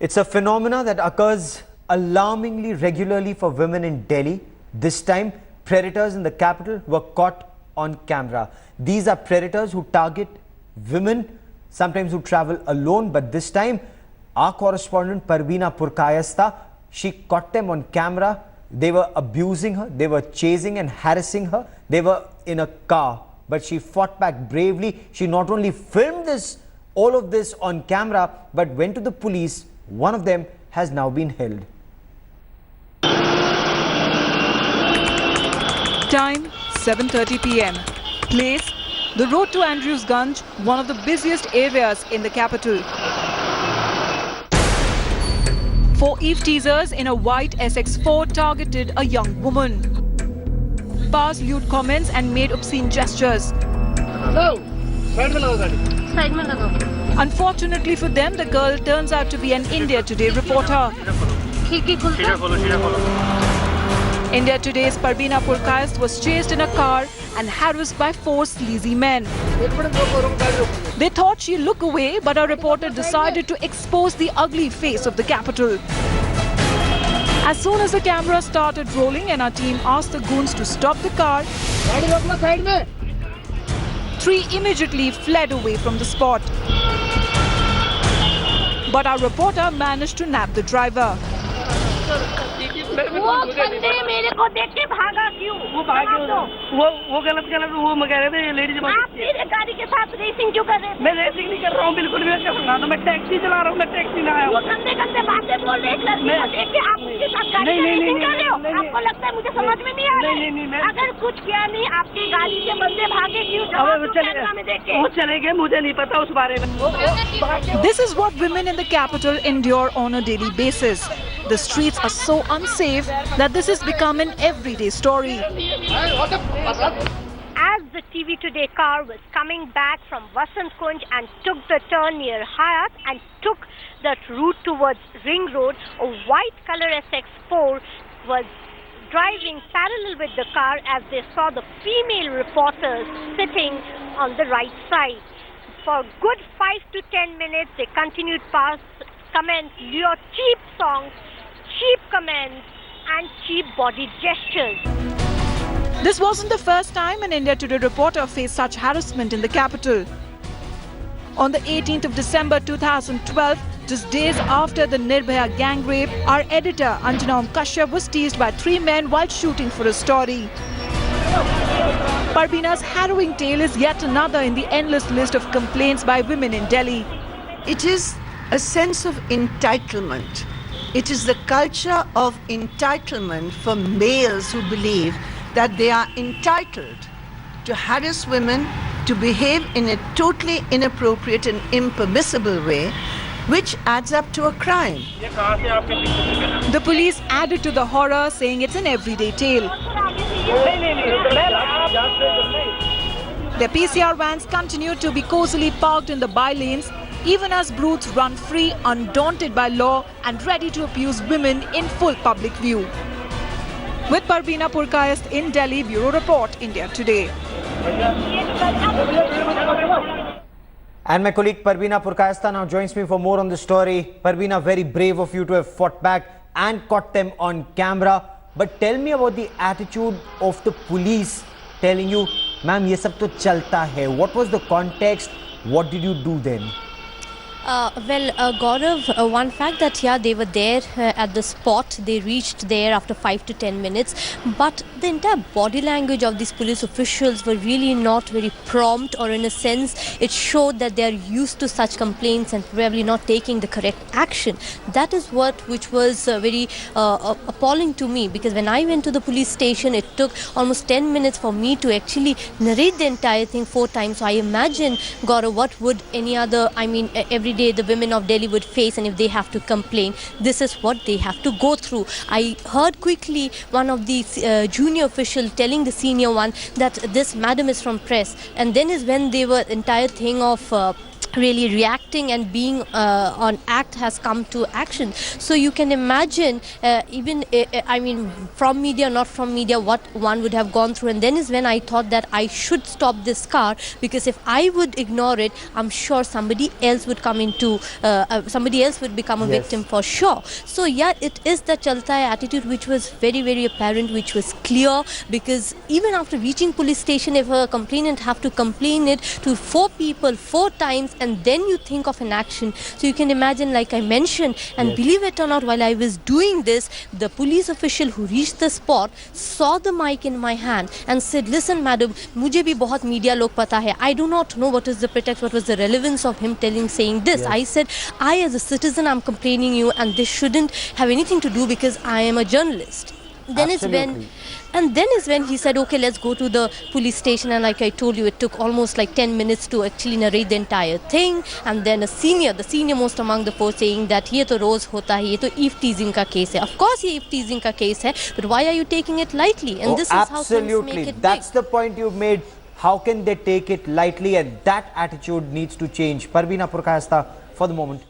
It's a phenomena that occurs alarmingly regularly for women in Delhi. This time, predators in the capital were caught on camera. These are predators who target women, sometimes who travel alone, but this time, our correspondent Parveena Purkayastha, she caught them on camera. They were abusing her, they were chasing and harassing her. They were in a car, but she fought back bravely. She not only filmed all of this on camera, but went to the police. One of them has now been held. Time 7:30 p.m. Place the road to Andrewsganj, one of the busiest areas in the capital. Four Teasers in a white SX4 targeted a young woman, passed lewd comments and made obscene gestures. Unfortunately for them, the girl turns out to be an India Today reporter. India Today's Parveena Purkayastha was chased in a car and harassed by four sleazy men. They thought she'd look away, but our reporter decided to expose the ugly face of the capital. As soon as the camera started rolling and our team asked the goons to stop the car, three immediately fled away from the spot. But our reporter managed to nab the driver. वो बंदे मेरे को देख के भागा क्यों? वो गलत वो मैं कह रहे थे लेडीज। आप मेरे गाड़ी के साथ रेसिंग क्यों कर रहे हैं? मैं रेसिंग नहीं कर रहा हूँ, बिल्कुल भी ऐसा करना। तो मैं टैक्सी चला रहा हूँ, मैं टैक्सी ना आया। वो गंदे गंदे बातें बोल रहे हैं लड़की को देख के आप उसके साथ गाड़ी में रेसिंग कर रहे हो? आपको लगता है मुझे समझ में नहीं आ रहा है? अगर कुछ किया नहीं, आपकी गाड़ी से बंदे भागे क्यों? वो चले गए, मुझे नहीं पता उस बारे में। This is what women in the capital endure on a daily basis. The streets are so unsafe that this has become an everyday story. As the TV Today car was coming back from Vasant Kunj and took the turn near Hayat and took that route towards Ring Road, a white color SX4 was driving parallel with the car as they saw the female reporters sitting on the right side. For a good 5 to 10 minutes, they continued past comments, lure cheap songs, cheap comments and cheap body gestures. This wasn't the first time an India Today reporter faced such harassment in the capital. On the 18th of December 2012, just days after the Nirbhaya gang rape, our editor Anjana Kashyap was teased by three men while shooting for a story. Parveena's harrowing tale is yet another in the endless list of complaints by women in Delhi. It is a sense of entitlement. It is the culture of entitlement for males who believe that they are entitled to harass women, to behave in a totally inappropriate and impermissible way, which adds up to a crime. The police added to the horror, saying it's an everyday tale. Their PCR vans continue to be cozily parked in the by-lanes, even as brutes run free, undaunted by law and ready to abuse women in full public view. With Parveena Purkayastha in Delhi, Bureau Report, India Today. And my colleague Parveena Purkayastha now joins me for more on the story. Parveena, very brave of you to have fought back and caught them on camera. But tell me about the attitude of the police telling you, ma'am, ye sab to chalta hai. What was the context? What did you do then? Gaurav, one fact that, yeah, they were there at the spot. They reached there after 5 to 10 minutes. But the entire body language of these police officials were really not very prompt, or in a sense, it showed that they are used to such complaints and probably not taking the correct action. That is which was very appalling to me, because when I went to the police station, it took almost 10 minutes for me to actually narrate the entire thing 4 times. So I imagine, Gaurav, what would any other, every day the women of Delhi would face, and if they have to complain, this is what they have to go through. I heard quickly one of the junior official telling the senior one that this madam is from press, and then is when they were entire thing of really reacting and being on act has come to action. So you can imagine even I mean from media, not from media, what one would have gone through. And then is when I thought that I should stop this car, because if I would ignore it, I'm sure somebody else would come into somebody else would become a victim for sure. So yeah, it is the chalta hai attitude which was very, very apparent, which was clear, because even after reaching police station, if a complainant have to complain it to 4 people 4 times, and then you think of an action. So you can imagine, like I mentioned, and believe it or not, while I was doing this, the police official who reached the spot saw the mic in my hand and said, listen madam, mujhe bhi bahut media log pata hai. I do not know what is the pretext, what was the relevance of him saying this. I said, I as a citizen, I'm complaining you, and this shouldn't have anything to do because I am a journalist. Then is when he said, okay, let's go to the police station. And like I told you, it took almost like 10 minutes to actually narrate the entire thing. And then the senior most among the four, saying that ye to roz hota hai, ye to eve teasing ka case hai. Of course ye eve teasing ka case hai, but why are you taking it lightly? And this is how things make it That's big. the point you've made. How can they take it lightly? And that attitude needs to change. Parveena Purkayastha, for the moment.